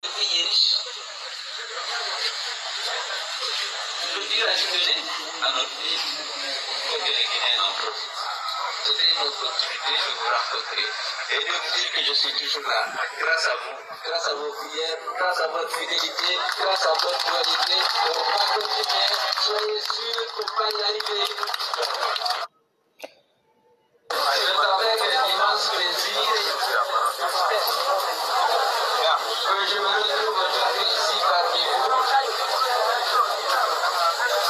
C'était une opportunité de vous rencontrer et de vous dire que je suis toujours là, grâce à vous, grâce à vos prières, grâce à votre fidélité, grâce à votre loyauté. On va continuer, soyez sûrs qu'on va y arriver. C'est avec un immense plaisir que je me retrouve aujourd'hui ici parmi vous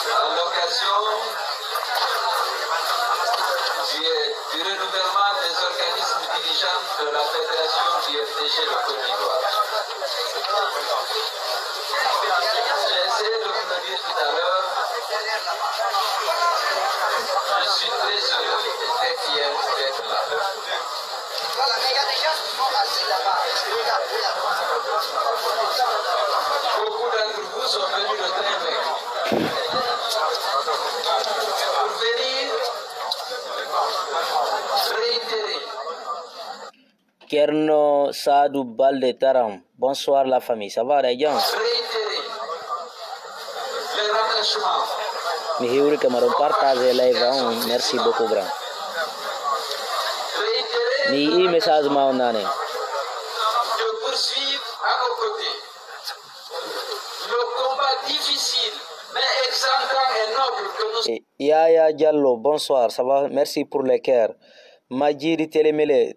à l'occasion du renouvellement des organismes dirigeants de la Fédération du FDG de Côte d'Ivoire. J'ai essayé de vous le dire tout à l'heure, je suis très heureux et très fier d'être là. Beaucoup d'entre vous sont venus de très loin pour venir réitérer. Kerno Sadou Balde Taram. Bonsoir la famille, ça va les gens? Réitérer le rattachement. Mi hiwri kamaron partager live on. Merci beaucoup grand. Mi i message ma onane. De poursuivre à nos côtés le combat difficile mais exemplaire et noble que nous Yaya Diallo, bonsoir, ça va? Merci pour les cœurs. Majidi Telemele,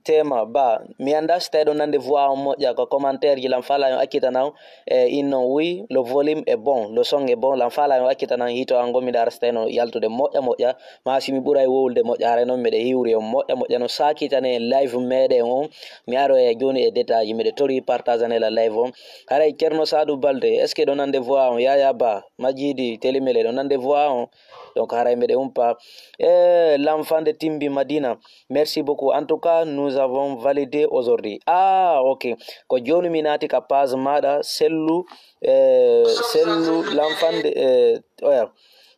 tema ba mi anda stay don nande voix en moja ko commentaire ji l'enfala yo akita naw inno oui le volume est bon, le son est bon, l'enfala yo akita nan hito ango mi dar stay no yaltude moja ma simi buray wowulde moja hare non mede hiwri o moja no sakitane live mede on mi aro e joni e détail mede tori partager la live on hare Kerno Sadou Balde est ce que don nande voix on Yaya ba Majidi Telemele don nande voix on donc hare mede umpa l'enfant de Timbi Madina, merci beaucoup. En tout cas, nous avons validé aujourd'hui. Ah, ok. Ko joni minati ka page mada sellu l'enfant de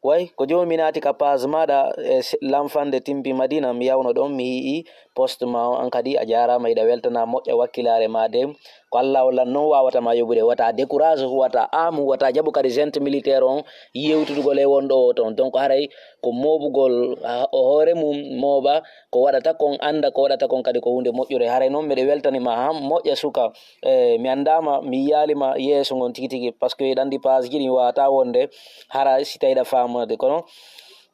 ouais, ko joni minati ka page mada l'enfant de Timbi Madina mi yawno don mi post ma an kadi a jarama ida weltana moƴƴa wakkilare ma de ko Allah wala non wawata ma yobude wata décourage wata amu wata jabu kadi gente militaire on yewtudugol e wondo ton donc haray ko mobugol o hore mum moba ko wadata kon anda ko wadata kon kadi ko hunde moƴƴure haray non mede weltani ma ham moƴƴa suka mi andama mi yalima yeso ngon tigi tigi parce que dandi page ji wata wonde hara si tayda famade kono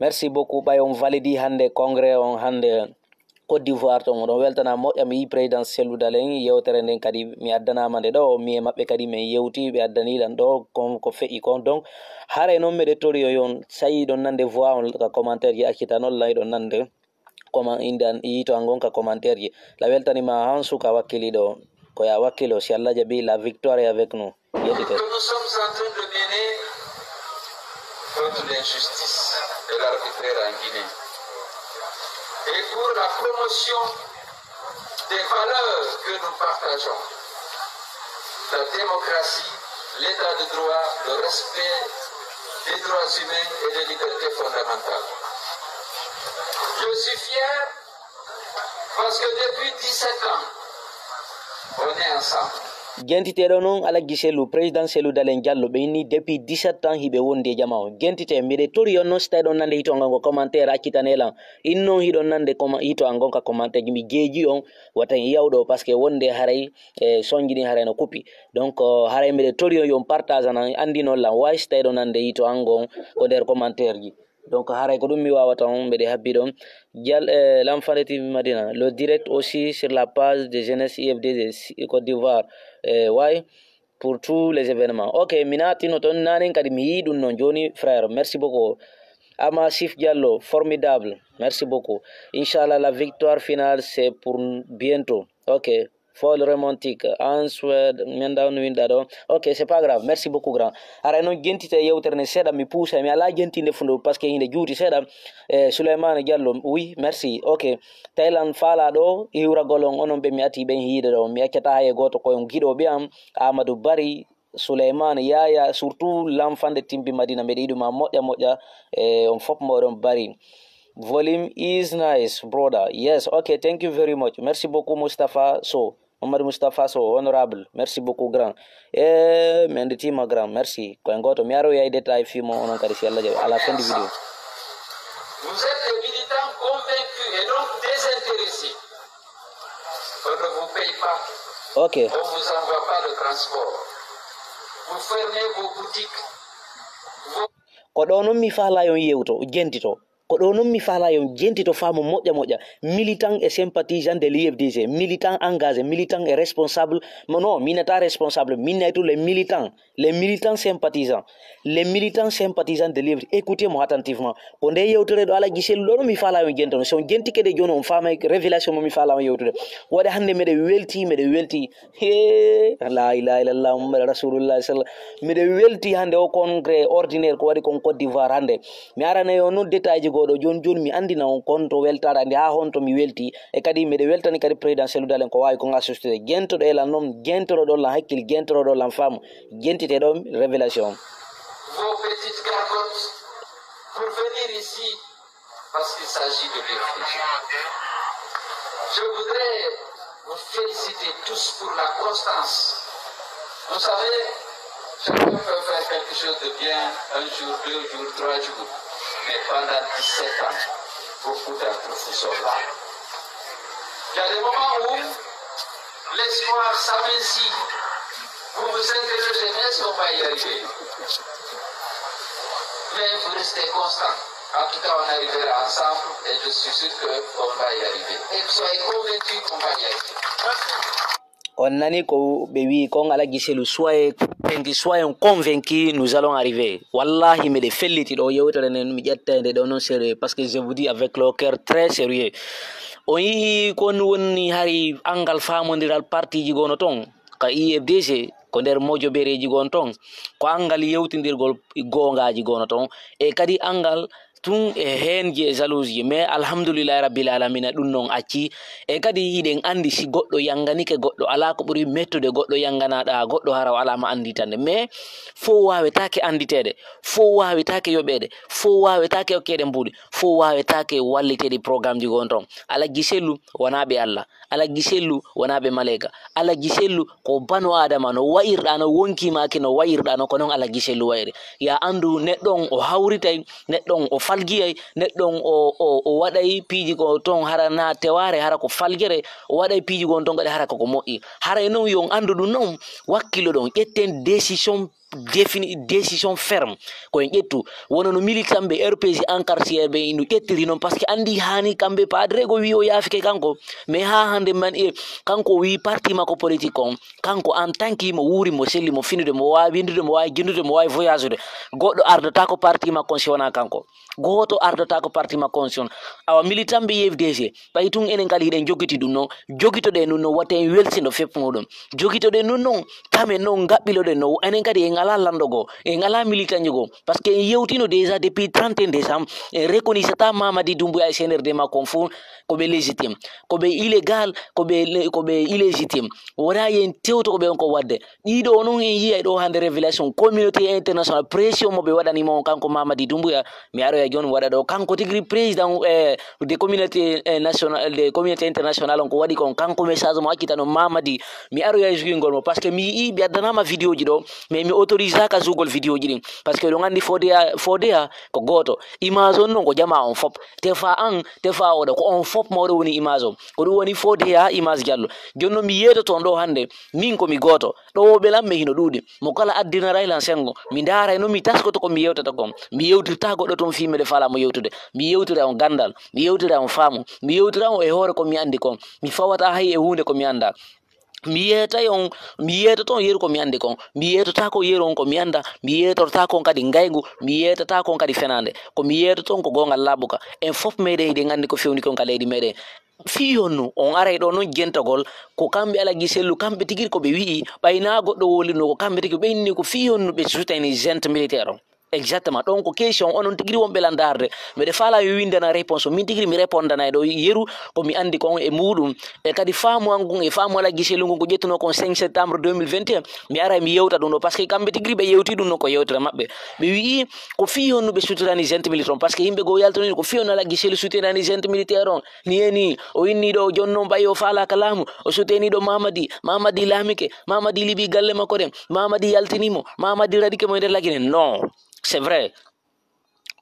merci beaucoup bay on validi hande congrès on hande Côte d'Ivoire ton on weltana moƴƴa mi président Cellou Dalein yewtere nden kadi mi addanama nde ɗo mi e maɓɓe kadi min yewti ɓe addaniɗan ɗo ko feƴi kon donc haray noon mbeɗe tori yon sayi ɗon nande voix on ka commentaire ji accita noon lay ɗon nande comment indan yito an gonka commentaire ji la weltanima han suka wakkiliɗo ko ya wakkilo si Allah jaɓi la victoire est avec nous yettite. Nous sommes en train de mener contre l'injustice et l'arbitraire en Guinée. Et pour la promotion des valeurs que nous partageons, la démocratie, l'état de droit, le respect des droits humains et des libertés fondamentales. Je suis fier parce que depuis 17 ans, on est ensemble. Gentiteɗo noon alaggi Cellou président Cellou Dalein Diallo ɓe inni depuis 17 ans hiɓe wondi e jama o gentite mbiɗe tori on noon so tawi ɗon nande hito ngon ko commentaire accitanelan innon hiɗon nande hito an gonka commentaire ji mi jeeji on watan yawɗo par ce que wonde haray sonji ɗin haray no kuppi donc haray mbiɗe tori on yon partage anan andi noon lan way so tawi ɗon nande hito an gon ko nder commentaire ji donc haray ko ɗum mi wawata on mbeɗe habbi ɗon l'enfant de Timbi Madina le direct aussi sur la page de jeunesse IFD de Côte d'Ivoire ouais pour tous les événements. Ok, minati no ton nanen kadi mi yi ɗum non joni frère, merci beaucoup. Ama Sif Diallo, formidable, merci beaucoup. Inch'Allah la victoire finale c'est pour bientôt. Ok, folle romantique en Suède mendawn winda ɗo ok c'est pas grave, merci beaucoup grand. Ara noon gentite yewtere nde seeɗa mi poussa mi ala gentinde fundo par ce que hinde juuti seeɗa Souleymane Diallo oui merci ok Thailand faala ɗo iwragol on onon ɓe mi ati ɓen hiide ɗo mi accata hay goto koyon giɗoɓe am Amadou Bari Souleymane Yaya surtout l'enfant de Timbi Madina mbeɗe yiɗuma moƴƴa moƴƴa on fof moɗon Bari. Volume is nice brother, yes, okay, thank you very much, merci beaucoup Mustafa So Mamadou Moustapha So honorable merci beaucoup grand menditima grand merci ko ngoto mi aro yai détail fi mo onon kadi si Allah jabi à la fin du vidéo. Vous êtes des militants convaincus et donc désintéressés. On ne vous paye pas. Ok. On ne vous envoie pas le transport. Vous fermez vos boutiques. Ko ɗo noon mi faala yon yewto jentito ko ɗo noon mi faala yon jentito faamo moƴƴa militant et sympathisant de l'IFDG militant engagé militant et responsable non minata responsable minaytu les militants sympathisants de l'IFDG écoutez-moi attentivement ko nde yewtere ɗo ala gisel ɗo no mi faala yon jentito so jenti kede joni on faama révélation mo mi faala on yewtude waɗa hannde meɗe welti la ilaha illallah muhammad rasulullah sallallahu meɗe welti hannde o congrès ordinaire ko waɗi kon Côte d'Ivoire hannde mi arana yo noon détail ji goɗo joni mi andina on kon to weltare andi ha honto mi welti e kadi miɗe weltani kadi président Cellou Dalein ko wawi kon assisté gentoɗo elan noon gentoroɗon lan hakkille gentoroɗon lan faamu gentite ɗon révélation. Vos petites gargotes pour venir ici parce qu'il s'agit de l'IFDG. Je voudrais vous féliciter tous pour la constance. Vous savez, chacun peut faire quelque chose de bien un jour, 2 jours, 3 jours. Mais pendant 17 ans, beaucoup d'entre vous sont là. Il y a des moments où l'espoir s'amincit. Vous vous interrogez, mais est-ce qu'on va y arriver? Mais vous restez constant. En tout cas, on arrivera ensemble et je suis sûr qu'on va y arriver. Et soyez convaincus qu'on va y arriver. Merci. On nani ko be wi kon ala giselu soyez convaincus nous allons arriver. Wallahi me de felliti do yewtere nen mi jettende do non sérieux parce que je vous dis avec le cœur très sérieux. On yi kon woni hari angal famondiral parti ji gono ton ka IFDG ko der mojo bereji gon ton ko angal yewtindirgol gongaji gono ton e kadi angal tun e hen je jalousie mais alhamdulillah rabbil alamin dum non acci e kadi yiden andi si goddo yanganike goddo ala ko buri mettude goddo yanganada goddo haraw ala ma andi tande mais fo wawetake anditede fo wawetake yobede fo wawetake okkede mbudi fo wawetake wallitede programme ji gon ton ala giselu wonabe Allah ala giselu wonabe malaika ala giselu ko banu adama no wayirda no wonki maki no wayirda no ko non ala giselu wayre ya andu neddon o hawritay neddon o falgiyay neddon o waday piiji ko ton hara na teware hara ko falgere o waday piiji gon ton gade hara ko mo'i hara non yon andu dum non wakkilo don etten décision ferme ko en ƴettu wono no militant be RPG encarcier be inu ƴettiri non parce que andi hani kambe padre go wi o yafike kanko mais ha hande man kanko wi parti mako politique on kanko en tant que mo wuri mo selli mo finude mo wawi windude mo wawi gindude mo wawi voyager goddo ardata ko parti mako siwana kanko goto ardata ko parti mako on awa militant be IFDG bay tun enen kali den jogiti dum non jogito de non watte welsindo fepp modon jogito de non tamen non gabbilo de no enen kadi en ala landogo en ala militant go parce que en yewtino déjà depuis 31 décembre en reconnaissata Mamadi Doumbouya et CNRD ma confond ko be légitime ko be illégal ko be illégitime wala yen tewto ko be on ko wadde dido non en yiay do hande révélation communauté internationale pression mo be wadani mo kanko Mamadi Doumbouya mi aro ya jon wada do kanko tigri président des communautés nationales des communautés internationales on ko wadi kon kanko message mo akitano Mamadi mi aro ya jugingol mo parce que mi yi bi adanama vidéo ji do mais mi autorise ka zugol vidéo ji parce que do ngandi fodea ko goto image on non ko jama on fop tefa o ko on fop mawdo woni image on ko do woni fodea image jallo jonno mi yeto ton do hande min ko mi goto do be lamme hino duudi mo kala addina raylan sengo mi ndara no mi tasko to ko mi yewtata kom mi yewtirta goddo ton fi de fala mo yewtude mi yewtira on gandal mi yewtira on faamu mi yewtira on e hoore ko mi andi kon mi fawata hay e hunde ko mi anda mi yeta ton yeru ko mi andi kon mi yetota ko yeru on ko mi anda mi yetorta kon kadi ngaygu mi yetota kon kadi fenande ko mi yetoton ko gongal labuka en fop mede hide ngandi ko fewni kon ka leydi mede fiyonnu on aray do non gentagol ko kambe ala giselu kambe tigir ko be wi bayna goddo woli no ko kambe tigi be inni ko fiyonnu be souteni gente militaire exactement donc question onon tigiri won belandarde me de fala yo windana réponse min tigiri mi répondana do yeru ko mi andi ko e mudum e kadi faamu angu e faamu ala giselu ngu jettuno ko 5 septembre 2021 mi ara mi yewta dum parce que kambe tigiri be yewti dum ko yewtira mabbe be wi ko fi honu be suturani gente militaire parce que yimbe go yaltoni ko fi honu ala giselu suturani gente militaire on ni eni o inni do jonno bayo fala kalamu o suteni do mamadi lamike mamadi libi galle mako dem mamadi yaltinimo mamadi radike mo der lagine non c'est vrai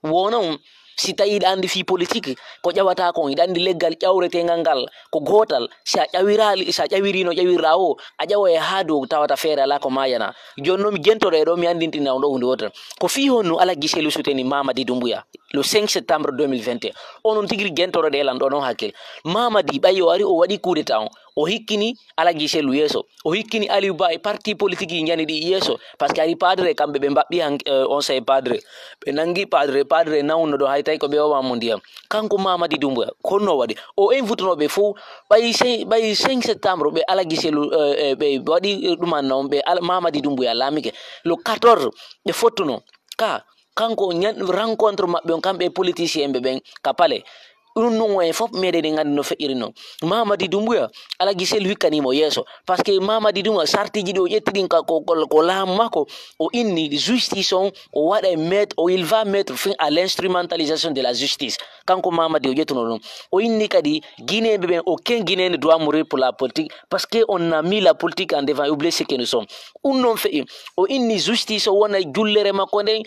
wonon si tawi andi fi politique ko jawata ko andi leggal ƴawrete ngal ko gotal sa ƴawirino ƴawirra o a ƴawo e haadu tawata feere ala ko mayana jonno mi gentore do mi andintina on do hunde wotere ko fi honno ala giselu suteni Mamadi Doumbouya le 5 septembre 2021 onon tigiri gentore de lan do non hakkil Mamadi ɓayi o ari o waɗi coup d'état o hikkini ala giselu yeso o hikkini Aliou Ba e parti politique yi ñani ɗi yeso par ce que ari padre kamɓe ɓe mbaɓɓi on say padre ɓe nangi padre nawno ɗo hay tawi ko ɓe owamo ndiyam kanko Mamadi Doumbouya konno waɗi o invitunoɓe fo ɓayi 5 septembre ɓe ala giselu ɓe waɗi ɗumanna on ɓe Mamadi Doumbouya laamike le 14 ɓe fottuno kanko rencontre maɓɓe on kamɓe politicien ɓe ɓen ka pale ɗum non en fof meɗen gandi no feƴƴiri noon Mamadi Doumbouya ala gisel hikkanimo yeeso par ce que Mamadi Doumbouya sartiji ɗi o ƴettiɗin ko laamu makko o inni justice on o waɗa il va mettre fin à l'instrumentalisation de la justice kanko Mamadi o ƴettuno ɗum o inni kadi guinéɓe ɓen aucun guinéen ne doit mourir pour la politique parce que on a mis la politique en devant oublié ce que nous sommes ɗum noon feƴƴi o inni justice o wona jullere makko nden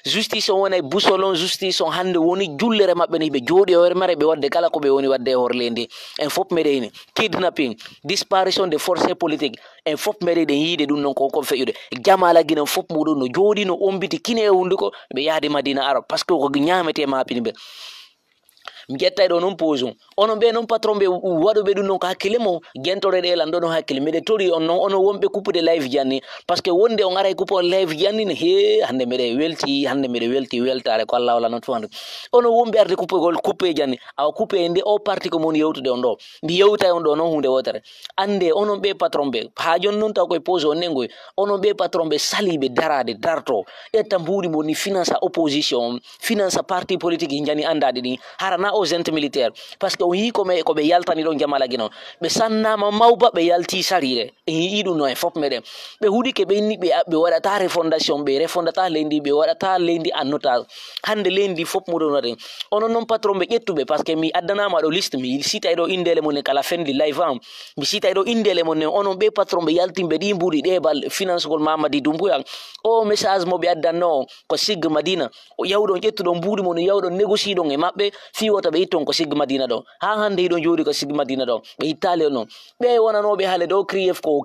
justice o wona busolon justice on hande woni jullere maɓɓe no hiɓe jooɗi o mare ɓe wadde kala ko ɓe woni wadde e horlendi en fof meɗeni kidnapping disparition de forces politique en fof meɗeɗen yiide ɗum noon ko feƴude jamala guinen fof muɗum no jooɗi no ombiti kine e hunduko ɓe yaade Madina Arab par ce que ko ñamete mapini ɓe mi ƴettay ɗo noon pose onon ɓe noon patron ɓe waɗuɓe ɗum noon ko hakkille mo gentore ɗe lan ɗo noon hakkille miɗe tori on noon onon wonɓe kuppude live janni par ce que wonde on ara e kuppo live janni he hande miɗe welti weltare ko Allah wala noon fo hande onon wonɓe arde kuppegol kuppe janni awa kuppe e nde o parti ko moni yewtude on ɗo mi yewtay on ɗo noon hunde wotere ande onon ɓe patron ɓe ha joni noon taw koye pose on nengoy onon ɓe patron ɓe saliɓe darade darto ƴetta mbuɗi mo ni finance opposition finance parti politique jani andade ɗi harana aux entes militaire parce que on yi ko ɓe yaltani ɗon jamala guinon ɓe sannama mawba ɓe yalti sarire en yii ɗum no e fof meɗen ɓe huuɗike ɓe inni ɓe waɗata refondation ɓe refondata leydi ɓe waɗata leydi annotage hande leydi fof muɗum waɗen onon noon patron ɓe ƴettuɓe par ce que mi addanama ɗo liste mi sitay ɗo indele mon kala fendi live am mi sitay ɗo indele mon onon ɓe patron ɓe yaltimɓe ɗi mbuɗi ɗebal financegol Mamadi Doumbouya o message mo ɓe addanno ko Sigge Madina o yawɗon ƴettuɗon mbuɗi mon yawɗon négocie ɗon e maɓɓe fi wota ɓe itton ko Sigge Madina ɗo ha hande hiɗon jooɗi ko Sigge Madina ɗo ɓe ittali noon ɓe wonanoɓe haale ɗo crief ko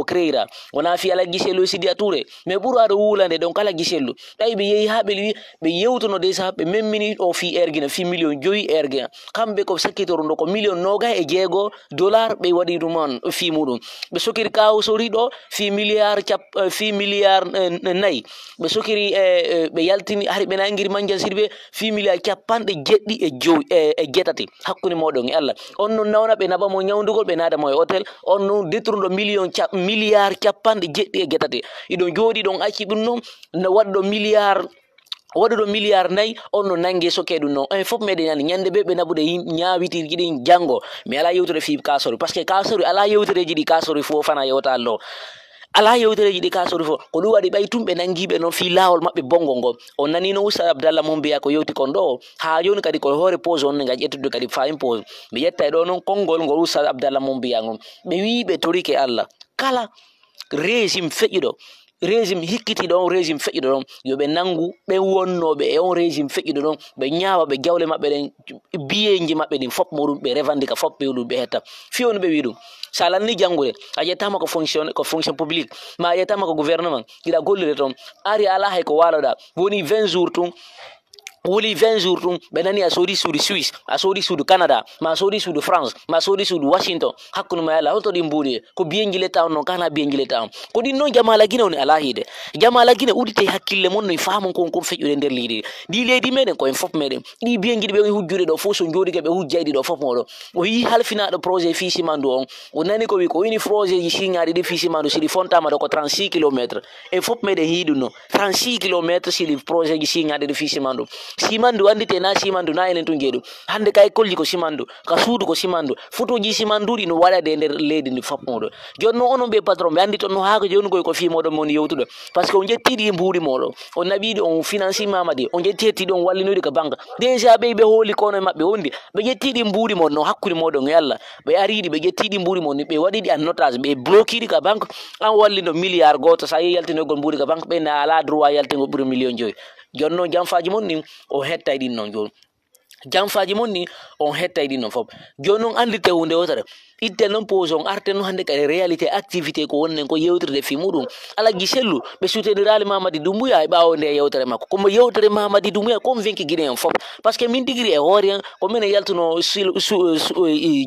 créera wona fi ala giselu Sidia Touré mais ɓuuro aɗa wulande donc ala giselu ɗawi ɓe yeehi ha ɓe yewtuno déjà ɓe memmini o fi erguina fi million 5 erguina kamɓe ko sakkitorundo ko million 26 dollar ɓe waɗi ɗum on fi muɗum ɓe sokiri kawsori ɗo fi milliard 4 ɓe sokiri ɓe yaltini hari ɓe nangiri Mandiang Sidibé fi milliard 7 hakkude moɗon e Allah on noon nawna ɓe naɓa mo ñawdugol ɓe naada mo e hôtel on noon détourno milliard 7 iɗon jooɗi ɗon acci ɗum noon no waɗɗo milliard 4 on no nangue soke ɗum noon en fof meɗen yani ñande ɓe naɓude ñawitirji ɗin janggo mi ala yewtere fi kasori par ce que kasori ala yewtereji ɗi kasori fo fana yewta allo ala yewtereji ɗi kasori fo ko ɗum waɗi ɓay tumɓe nanguiɓe noon fi lawol maɓɓe bongo ngo on nanino Oustaz Abdallah mo mbiya ko yewti kon ɗo ha joni kadi ko hoore pose on ga ƴettude kadi fayin pose mi ƴetta ɗo noon konngol ngol Oustaz Abdallah mo mbiya gon ɓe wi ɓe torike Allah kala régime feƴƴiɗo régime hikkitiɗo on régime feƴƴiɗo ɗon yoɓe nangu ɓe wonnoɓe e on régime feƴƴiɗo ɗon ɓe ñaawa ɓe jawle maɓɓe ɗen biyeji maɓɓe ɗin fof muɗum ɓe revendique fof ɓe ɗum ɓe hetta fiyonu ɓe wi ɗum sa lanni janngude a ƴettama ko fonction publique ma a ƴettama ko gouvernement iɗa gollire toon ari ala hay ko waloɗa woni 20 jours tun woli 20 jours tum benani a sodi sudu Suisse a sodi sudu Canada ma sodi sudu France ma sodi sudu Washington hakkunu ma yalla hoto din budi ko biengile taw non kana biengile taw ko din non jamala gine on alahide jamala gine udite hakkille mon no faamon ko fejjude der liidi di leedi meden ko en fop meden di biengide be hujjude do fo so jodi ke be hujjaydi do fop modo o yi halfina do projet fisi mando on nani ko wi ko wini projet yi singaade de fisi mando sidi fontama do ko 36 km e fop meden hiduno 36 km sidi projet yi singaade de fisi mando simandu andite na simandu na enen tungedu hande kay kolli ko simandu ka suudu ko simandu fotoji simandu di no wala de der leedi ni fop modo jonno onon be patron be andi to no haako jonu ko fi modo mon yewtudo parce que on jettidi mbuuri modo on nabidi on financi mamadi on jettidi don wallinodi ka banque déjà be holi kono mabbe wondi be jettidi mbuuri modo no hakkuri modo yalla be aridi be jettidi mbuuri modo be wadidi an notage be bloquidi ka banque an wallindo milliard goto sa yaltino gol mbuuri ka banque be na ala droit yaltingo buri million joy jonno jamfaaji mon ni o hettay din non jon jamfaaji mon ni on hettay din non fop jonon andite hunde wotare itte non poson arte no hande kay réalité activité ko wonnen ko yewtere fi mudum ala giselu be soutenirali Mamadi Doumbouya e bawo nde yewtere makko ko mo yewtere Mamadi Doumbouya convaincu Guinéen fop parce que min digri e horien ko men yaltuno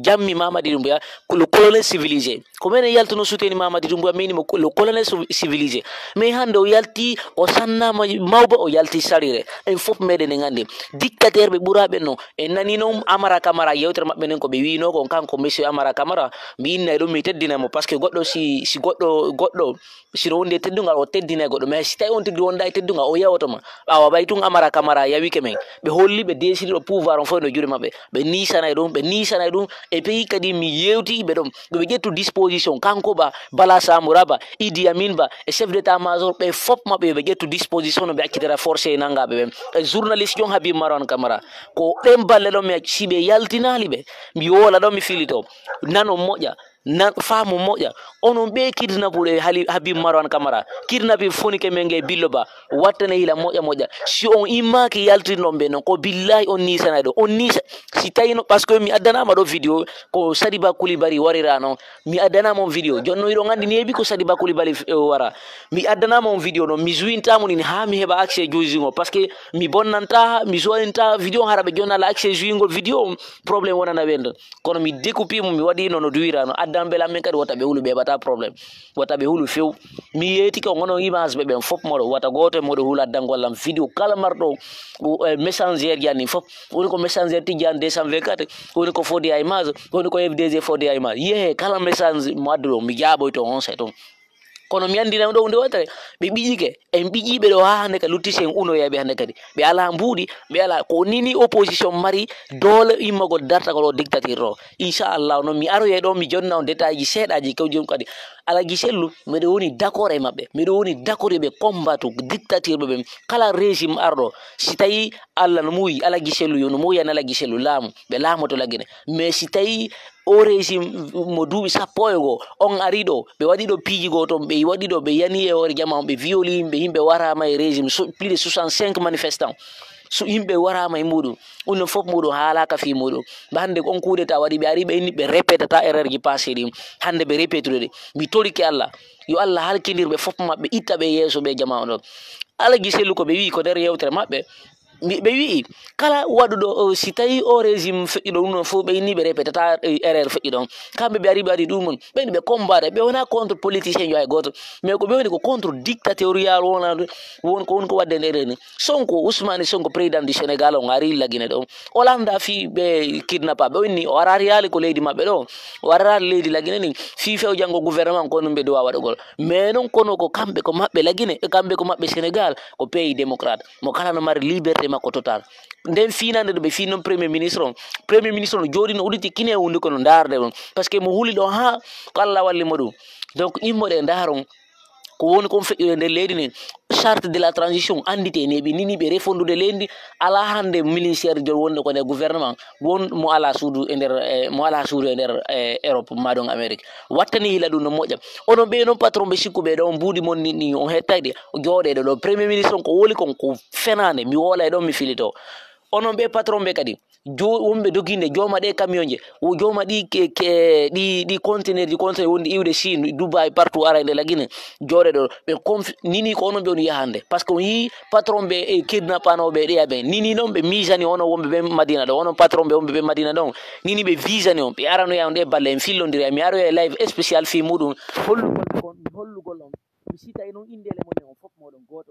jammi Mamadi Doumbouya ko le colonel civilisé ko men yaltuno souteni Mamadi Doumbouya meni mo le colonel civilisé mais hande o yalti o sannama mawba o yalti sarire en fop meden ngande dictateur be burabe no en nani non Amara Camara yewtere mabbe nen ko be wi no ko kanko monsieur Amara Camara mi inna do mi teddina mo parce que goddo si goddo si ronde teddungal o teddina goddo mais si tay on teddi wonda teddungal o yawtoma bawa baytun Amara Camara yawi kemen be holli be desidi do pouvoir on fo no jure mabbe be nisana dum e pays kadi mi yewti be dum be jettu disposition kanko ba Bala Samuraba Idi Amin ba e chef d'état major be fop mabbe be jettu disposition no be accitera forcé nanga be journaliste jon Habib Maron Camara ko dem balle do mi sibe yaltinali be mi wola do mi filito nano moja na faamu moja onon be kidnapure Habib Marwan Camara kidnapi fonike menge billoba watane ila moja si on imaki yaltino be non ko billahi on nisana do on nisa si tayino parce que mi adana ma do video ko Sadiba Coulibaly warirano mi adana mon video jonno ido ngandi nebi ko Sadiba Coulibaly wara mi adana mon video no mi zuinta mon ni ha mi heba accès jozingo parce que mi bonnanta mi zointa video harabe jonna la accès joingo video problème wona na wendo kono mi découper mi wadi no duirano dambe la men kadi wata be hulu be bata problem wata be hulu few mi yeti ko ngono image be ben fop modo wata goto modo hula dangolam video kala mardo messenger yani fop woni ko messenger Tidiane 224 woni ko fodi ay image woni ko FDG fodi ay image ye kala message moddo mi jabo to on seto kono mi andi na do hunde wotere be bijike en bijibe do ha hande ka lutisen uno yabe hande kadi be ala mbudi be ala ko nini opposition mari dole imago darta ko dictateur ro inshallah no mi aro ye do mi jonna on detaji sedaji ko jom kadi ala giselu me do woni d'accord e mabbe me do woni d'accord be combattre dictateur be kala régime ardo si tayi alla no muy ala giselu yo no muy ala giselu lamu be lamu to lagine mais si tayi o régime mo duubi sappo ego on arido be wadi do piji go to be wadi do be yani e wori jama be violi be himbe warama e régime plus de 65 manifestants so himbe warama e mudu on fop mudu hala ka fi mudu bande on kudeta wadi be ari be ni be répétata erreur ji passé dim hande be répétude mi toriki Allah yo Allah halkindir be fop mabbe itta be yeso be jama on ala giselu ko be wi ko der yewtere mabbe be wi kala wadudo si tayi o régime fe'ido non fo be ni be répétata erreur fe'ido kambe be ari badi dum be combat be wona contre politicien yo ay goto mais ko be woni ko contre dictatorial won ko wadde ndere Sonko Ousmane Sonko président du Sénégal on ari lagine do Hollande fi be kidnappa be woni o ararial ko leydi mabbe do o arar leydi lagine ni fi few jango gouvernement ko no be do wadugol mais non kono ko kambe ko mabbe lagine kambe ko mabbe Sénégal ko pays démocrate mo kala no mari liberté makko total den finande be finon premier ministre no jodi no uditi kine wundi ko no darde don parce que mo huli do ha kala walli modum donc immode daron ko woni ko feƴƴude nder leydi ni charte de la transition andite ne be nini be refondude lendi ala hande ministère jol wonde ko ne gouvernement won mo ala suudu e nder Europe madon Amerique wattani hila dum no moƴƴam onon be non patron be sikku be don buudi mon ni on hettayde joodede do premier ministre ko woli kon ko fenande mi wola e don mi filito onon be patron be kadi wombe doginde joma de camion je wo joma di container wondi iwde Chine Dubai partout ara de lagine jore do be nini ko onon be on yahande parce que yi patron be e kidnapano be de be nini non be misani ono wombe be Madina do onon patron be wombe be Madina don nini be visani on be arano yawnde balle en fillondiri mi aro e live spécial fi mudum hollugol on mi sita e non indele mon on fop modon goto